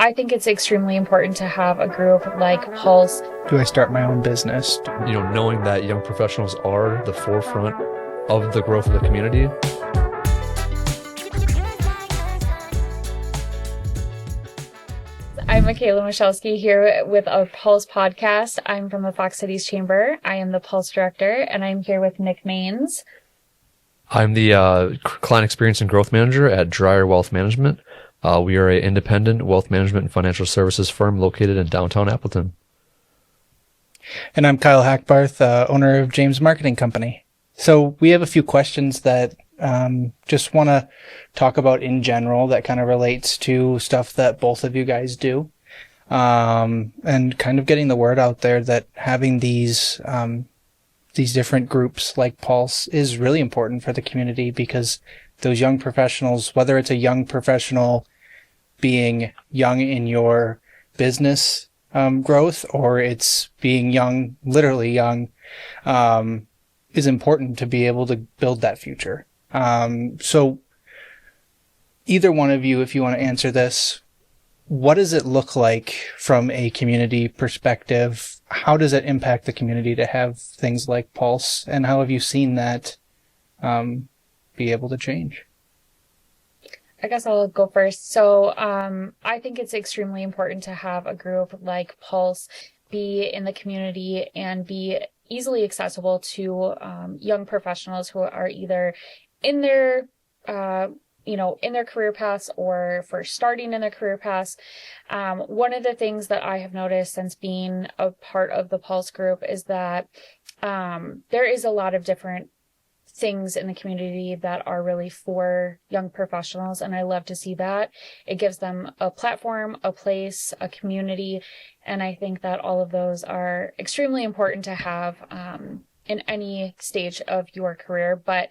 I think it's extremely important to have a group like Pulse. Do I start my own business? Knowing that young professionals are the forefront of the growth of the community. I'm Michaela Michalski here with our Pulse podcast. I'm from the Fox Cities Chamber. I am the Pulse director, and I'm here with Nick Maines. I'm the client experience and growth manager at Dreyer Wealth Management. We are an independent wealth management and financial services firm located in downtown Appleton. And I'm Kyle Hackbarth, owner of James Marketing Company. So we have a few questions that just want to talk about in general that kind of relates to stuff that both of you guys do. And kind of getting the word out there that having these different groups like Pulse is really important for the community, because those young professionals, whether it's a young professional being young in your business growth, or it's being young, literally young, is important to be able to build that future. So either one of you, if you want to answer this, what does it look like from a community perspective? How does it impact the community to have things like Pulse, and how have you seen that be able to change? I guess I'll go first. So I think it's extremely important to have a group like Pulse be in the community and be easily accessible to young professionals who are either in their in their career paths or for starting in their career paths. One of the things that I have noticed since being a part of the Pulse group is that there is a lot of different things in the community that are really for young professionals, and I love to see that. It gives them a platform, a place, a community, and I think that all of those are extremely important to have in any stage of your career. But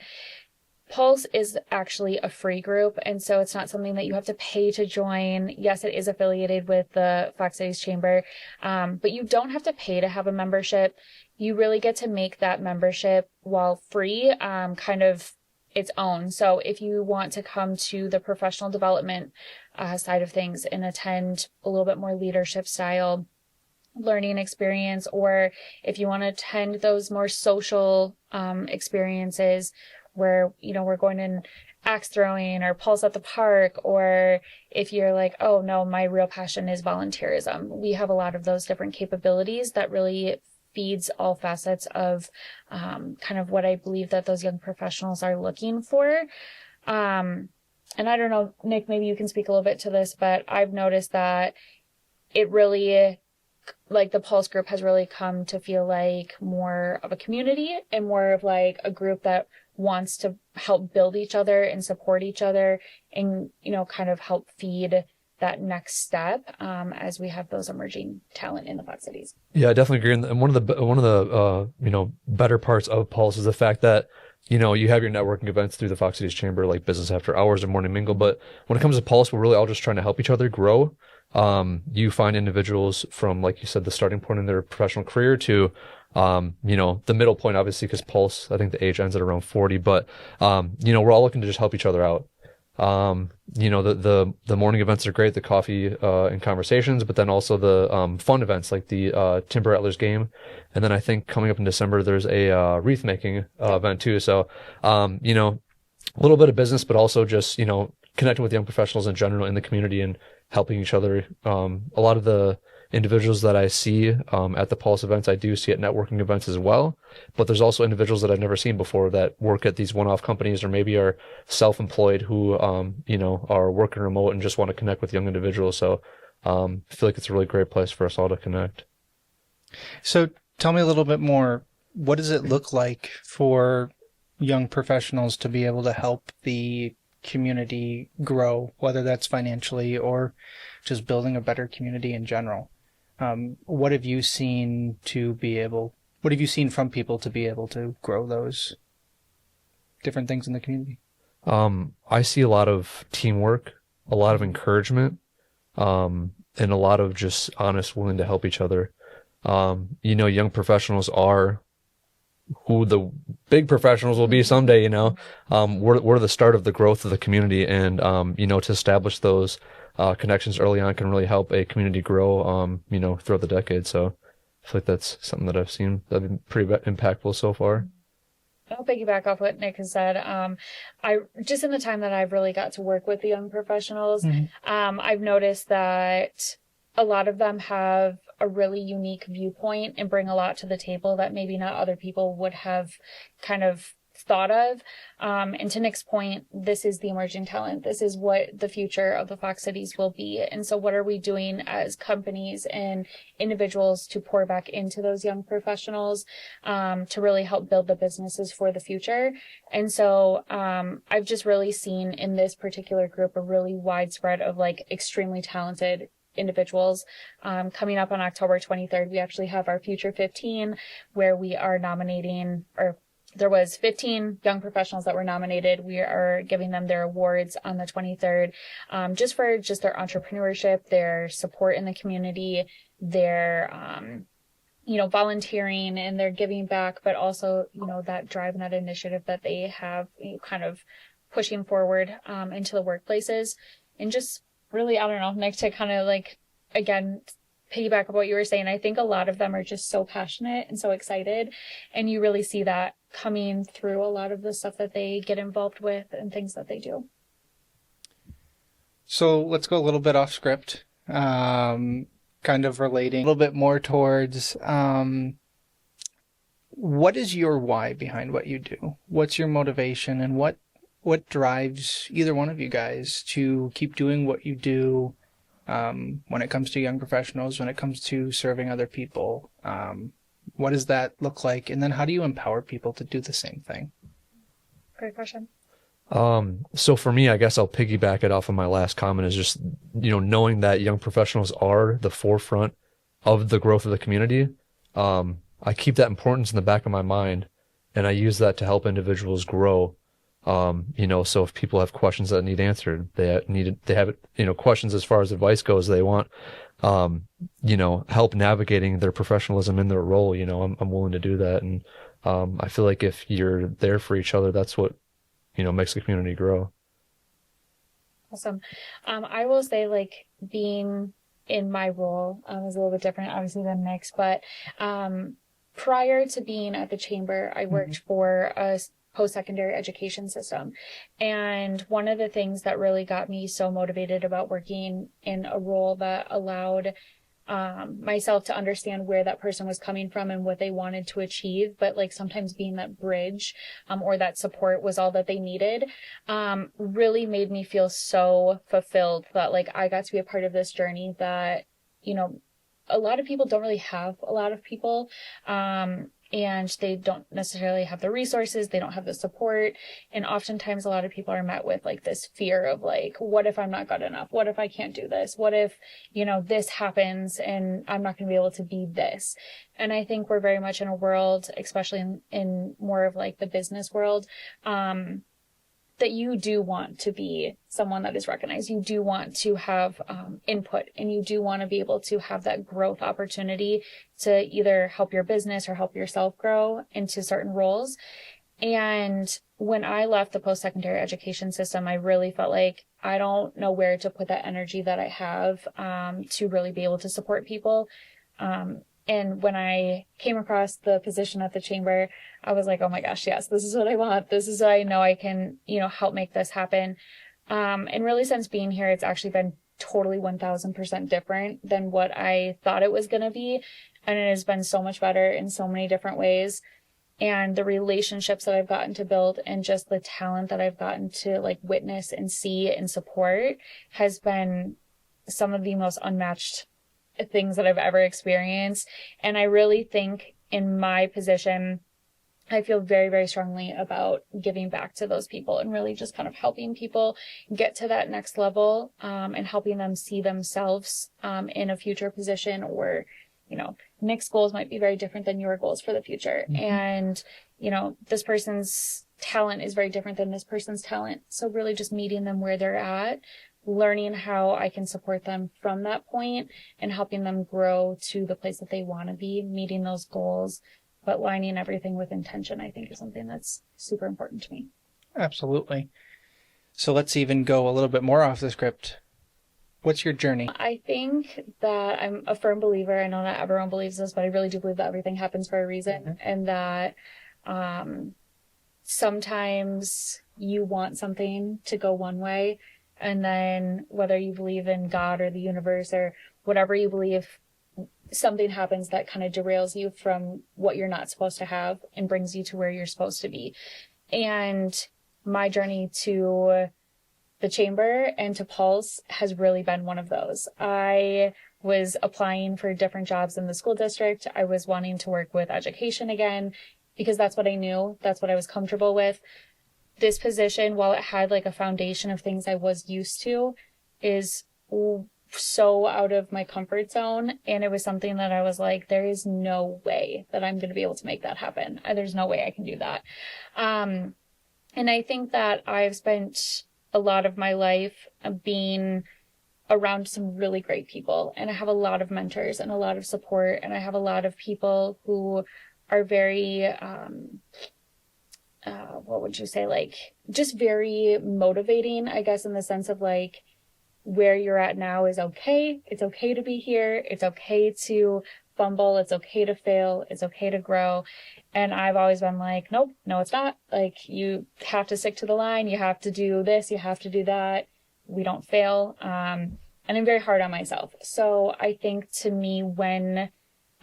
Pulse is actually a free group, and so it's not something that you have to pay to join. Yes, it is affiliated with the Fox Cities Chamber, but you don't have to pay to have a membership. You really get to make that membership, while free, kind of its own. So if you want to come to the professional development side of things and attend a little bit more leadership style learning experience, or if you want to attend those more social experiences where, we're going in axe throwing or Pulse at the park, or if you're like, oh no, my real passion is volunteerism. We have a lot of those different capabilities that really feeds all facets of kind of what I believe that those young professionals are looking for. And I don't know, Nick, maybe you can speak a little bit to this, but I've noticed that it really, like, the Pulse group has really come to feel like more of a community and more of like a group that wants to help build each other and support each other and, kind of help feed that next step as we have those emerging talent in the Fox Cities. Yeah, I definitely agree. And one of the better parts of Pulse is the fact that you have your networking events through the Fox Cities Chamber, like business after hours and morning mingle. But when it comes to Pulse, we're really all just trying to help each other grow. You find individuals from, like you said, the starting point in their professional career to the middle point, obviously, because Pulse, I think the age ends at around 40. But we're all looking to just help each other out. The morning events are great, the coffee and conversations, but then also the fun events like the Timber Rattlers game. And then I think coming up in December, there's a wreath making event too. So, a little bit of business, but also just, connecting with young professionals in general in the community and helping each other. A lot of the individuals that I see at the Pulse events, I do see at networking events as well. But there's also individuals that I've never seen before that work at these one-off companies or maybe are self-employed who, are working remote and just want to connect with young individuals. So I feel like it's a really great place for us all to connect. So tell me a little bit more. What does it look like for young professionals to be able to help the community grow, whether that's financially or just building a better community in general? What have you seen from people to be able to grow those different things in the community? I see a lot of teamwork, a lot of encouragement, and a lot of just honest, willing to help each other. Young professionals are who the big professionals will be someday. We're the start of the growth of the community, and to establish those connections early on can really help a community grow, throughout the decade. So I feel like that's something that I've seen that's been pretty impactful so far. I'll piggyback off what Nick has said. I just in the time that I've really got to work with the young professionals, I've noticed that a lot of them have a really unique viewpoint and bring a lot to the table that maybe not other people would have kind of thought of. And to Nick's point, this is the emerging talent. This is what the future of the Fox Cities will be. And so what are we doing as companies and individuals to pour back into those young professionals to really help build the businesses for the future? And so I've just really seen in this particular group a really widespread of like extremely talented individuals. Coming up on October 23rd, we actually have our Future 15 where we are nominating, or there was 15 young professionals that were nominated. We are giving them their awards on the 23rd, just for just their entrepreneurship, their support in the community, their, volunteering and their giving back, but also, that drive and that initiative that they have kind of pushing forward, into the workplaces. And just really, I don't know, Nick, to kind of like, again, piggyback on what you were saying, I think a lot of them are just so passionate and so excited. And you really see that coming through a lot of the stuff that they get involved with and things that they do. So let's go a little bit off script, kind of relating a little bit more towards what is your why behind what you do? What's your motivation, and what drives either one of you guys to keep doing what you do when it comes to young professionals, when it comes to serving other people? What does that look like? And then how do you empower people to do the same thing? Great question. So for me, I guess I'll piggyback it off of my last comment is just, knowing that young professionals are the forefront of the growth of the community. I keep that importance in the back of my mind, and I use that to help individuals grow. So if people have questions that need answered, they have, questions as far as advice goes, they want, help navigating their professionalism in their role, I'm willing to do that. And, I feel like if you're there for each other, that's what, makes the community grow. Awesome. I will say, like, being in my role is a little bit different, obviously, than Nick's, but prior to being at the chamber, I worked for a post-secondary education system. And one of the things that really got me so motivated about working in a role that allowed myself to understand where that person was coming from and what they wanted to achieve, but like sometimes being that bridge or that support was all that they needed, really made me feel so fulfilled that like I got to be a part of this journey that, a lot of people don't really have a lot of people. And they don't necessarily have the resources, they don't have the support. And oftentimes a lot of people are met with like this fear of like, what if I'm not good enough? What if I can't do this? What if, this happens and I'm not going to be able to be this? And I think we're very much in a world, especially in more of like the business world, that you do want to be someone that is recognized. You do want to have input, and you do want to be able to have that growth opportunity to either help your business or help yourself grow into certain roles. And when I left the post-secondary education system, I really felt like I don't know where to put that energy that I have to really be able to support people. And when I came across the position at the chamber, I was like, oh my gosh, yes, this is what I want. This is what I know I can, help make this happen. And really since being here, it's actually been totally 1000% different than what I thought it was going to be. And it has been so much better in so many different ways. And the relationships that I've gotten to build and just the talent that I've gotten to like witness and see and support has been some of the most unmatched things that I've ever experienced. And I really think in my position, I feel very, very strongly about giving back to those people and really just kind of helping people get to that next level, and helping them see themselves in a future position, or, Nick's goals might be very different than your goals for the future. And, this person's talent is very different than this person's talent. So really just meeting them where they're at, learning how I can support them from that point and helping them grow to the place that they want to be, meeting those goals, but lining everything with intention, I think is something that's super important to me. Absolutely. So let's even go a little bit more off the script. What's your journey? I think that I'm a firm believer. I know not everyone believes this, but I really do believe that everything happens for a reason, and that sometimes you want something to go one way, and then whether you believe in God or the universe or whatever you believe, something happens that kind of derails you from what you're not supposed to have and brings you to where you're supposed to be. And my journey to the chamber and to Pulse has really been one of those. I was applying for different jobs in the school district. I was wanting to work with education again because that's what I knew. That's what I was comfortable with. This position, while it had like a foundation of things I was used to, is so out of my comfort zone. And it was something that I was like, there is no way that I'm going to be able to make that happen. There's no way I can do that. And I think that I've spent a lot of my life being around some really great people, and I have a lot of mentors and a lot of support, and I have a lot of people who are very what would you say, like just very motivating, I guess, in the sense of like, where you're at now is okay. It's okay to be here. It's okay to fumble. It's okay to fail. It's okay to grow. And I've always been like, nope, no, it's not. Like, you have to stick to the line. You have to do this. You have to do that. We don't fail. And I'm very hard on myself. So I think to me, when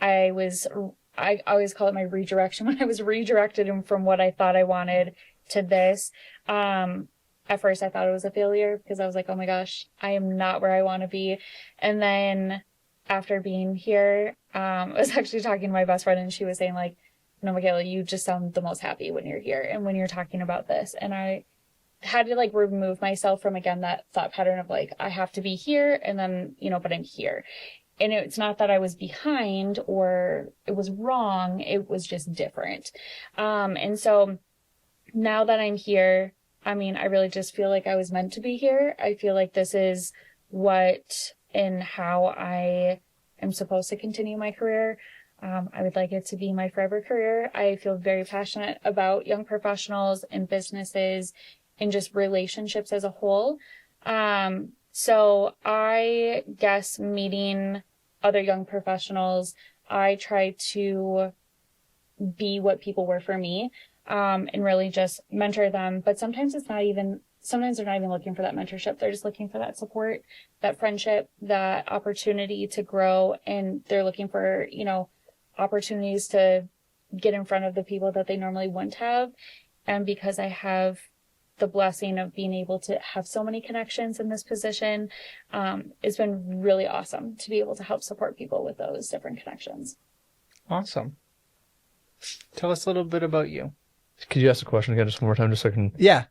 I always call it my redirection, when I was redirected from what I thought I wanted to this, at first I thought it was a failure because I was like, oh my gosh, I am not where I want to be. And then after being here, I was actually talking to my best friend, and she was saying like, no, Michaela, you just sound the most happy when you're here and when you're talking about this. And I had to like remove myself from, again, that thought pattern of like, I have to be here and then, but I'm here. And it's not that I was behind or it was wrong. It was just different. And so now that I'm here, I mean, I really just feel like I was meant to be here. I feel like this is what and how I am supposed to continue my career. I would like it to be my forever career. I feel very passionate about young professionals and businesses and just relationships as a whole. So I guess meeting other young professionals, I try to be what people were for me, and really just mentor them. But sometimes sometimes they're not even looking for that mentorship. They're just looking for that support, that friendship, that opportunity to grow. And they're looking for, opportunities to get in front of the people that they normally wouldn't have. And because I have the blessing of being able to have so many connections in this position, it's been really awesome to be able to help support people with those different connections. Awesome. Tell us a little bit about you. Could you ask the question again just one more time, just so I can... Yeah.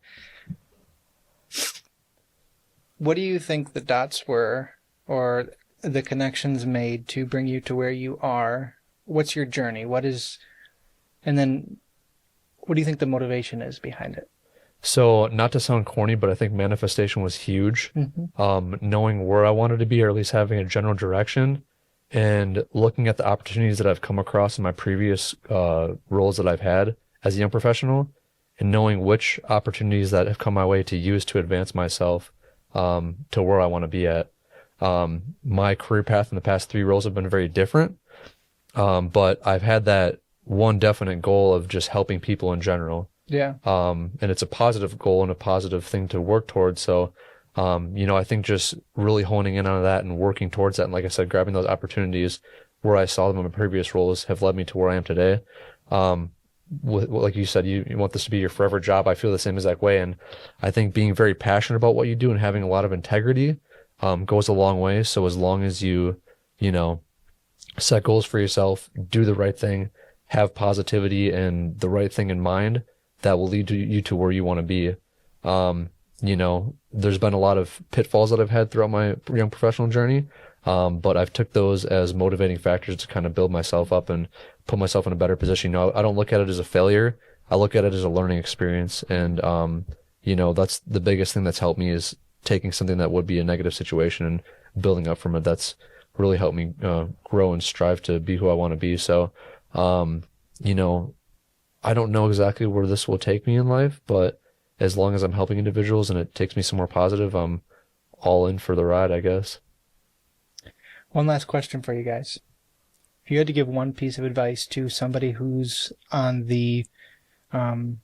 What do you think the dots were, or the connections made to bring you to where you are? What's your journey? And then what do you think the motivation is behind it? So, not to sound corny, but I think manifestation was huge. Knowing where I wanted to be, or at least having a general direction, and looking at the opportunities that I've come across in my previous roles that I've had as a young professional, and knowing which opportunities that have come my way to use to advance myself to where I want to be at. My career path in the past 3 roles have been very different, but I've had that one definite goal of just helping people in general. Yeah. And it's a positive goal and a positive thing to work towards. So, I think just really honing in on that and working towards that. And like I said, grabbing those opportunities where I saw them in my previous roles have led me to where I am today. Like you said, you want this to be your forever job. I feel the same exact way. And I think being very passionate about what you do and having a lot of integrity, goes a long way. So as long as you set goals for yourself, do the right thing, have positivity and the right thing in mind, that will lead you to where you want to be. There's been a lot of pitfalls that I've had throughout my young professional journey, but I've took those as motivating factors to kind of build myself up and put myself in a better position. I don't look at it as a failure. I look at it as a learning experience. And, that's the biggest thing that's helped me, is taking something that would be a negative situation and building up from it. That's really helped me grow and strive to be who I want to be. So, I don't know exactly where this will take me in life, but as long as I'm helping individuals and it takes me somewhere positive, I'm all in for the ride, I guess. One last question for you guys. If you had to give one piece of advice to somebody who's on the on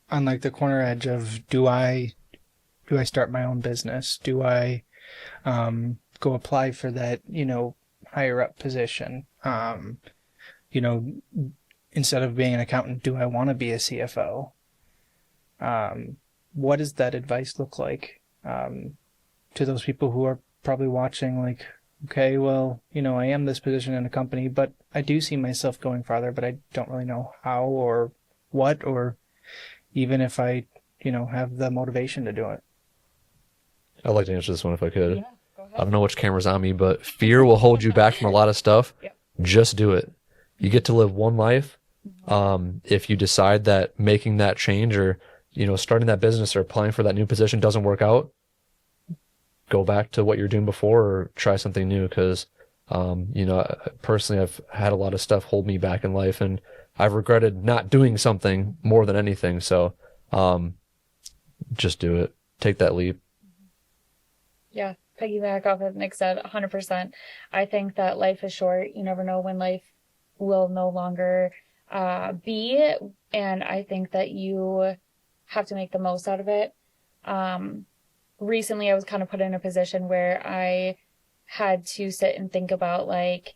like the corner edge of do I start my own business? Do I go apply for that, higher up position? Instead of being an accountant, do I want to be a CFO? What does that advice look like to those people who are probably watching, like, okay, well, I am this position in a company, but I do see myself going farther, but I don't really know how or what, or even if I, have the motivation to do it. I'd like to answer this one if I could. Yeah, go ahead. I don't know which camera's on me, but fear will hold you back from a lot of stuff. Yep. Just do it. You get to live one life. If you decide that making that change or, starting that business or applying for that new position doesn't work out, go back to what you're doing before or try something new. Because, personally, I've had a lot of stuff hold me back in life, and I've regretted not doing something more than anything. So, just do it. Take that leap. Yeah, piggyback off of Nick said, 100%. I think that life is short. You never know when life will no longer be, and I think that you have to make the most out of it. Recently, I was kind of put in a position where I had to sit and think about, like,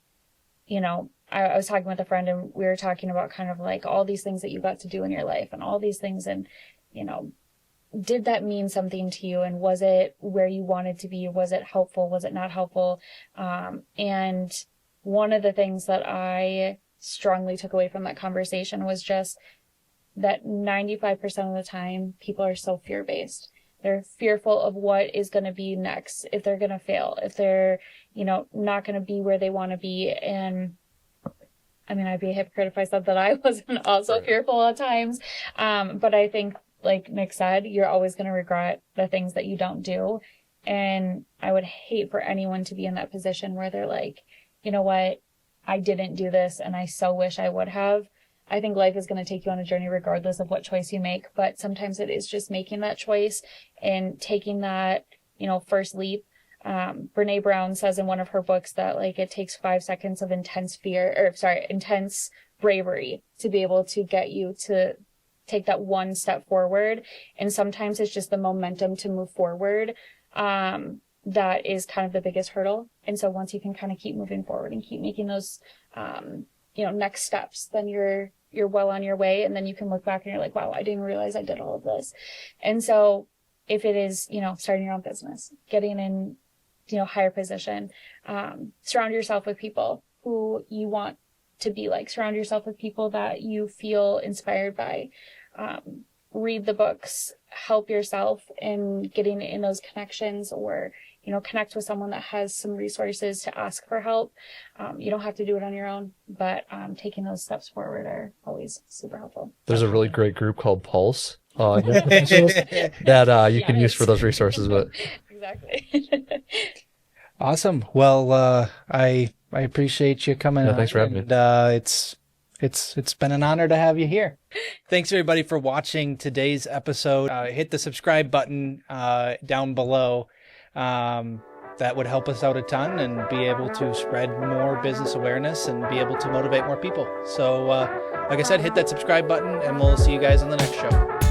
I was talking with a friend, and we were talking about kind of like all these things that you got to do in your life and all these things, and did that mean something to you, and was it where you wanted to be? Was it helpful? Was it not helpful? And one of the things that I strongly took away from that conversation was just that 95% of the time people are so fear-based. They're fearful of what is going to be next, if they're going to fail, if they're, not going to be where they want to be. And I mean, I'd be a hypocrite if I said that I wasn't also fearful at times. But I think, like Nick said, you're always going to regret the things that you don't do. And I would hate for anyone to be in that position where they're like, you know what, I didn't do this and I so wish I would have. I think life is going to take you on a journey regardless of what choice you make. But sometimes it is just making that choice and taking that, first leap. Brene Brown says in one of her books that, like, it takes 5 seconds of intense bravery to be able to get you to take that one step forward. And sometimes it's just the momentum to move forward that is kind of the biggest hurdle. And so once you can kind of keep moving forward and keep making those next steps, then you're well on your way. And then you can look back and you're like, wow, I didn't realize I did all of this. And so if it is, starting your own business, getting in, higher position, surround yourself with people who you want to be like, surround yourself with people that you feel inspired by, read the books, help yourself in getting in those connections, or, connect with someone that has some resources to ask for help. You don't have to do it on your own, but taking those steps forward are always super helpful. There's a really great group called Pulse that you can use for those resources. But Exactly. Awesome. Well, I appreciate you coming on. Thanks for having me. It's been an honor to have you here. Thanks everybody for watching today's episode. Hit the subscribe button down below. That would help us out a ton and be able to spread more business awareness and be able to motivate more people. So, like I said, hit that subscribe button and we'll see you guys in the next show.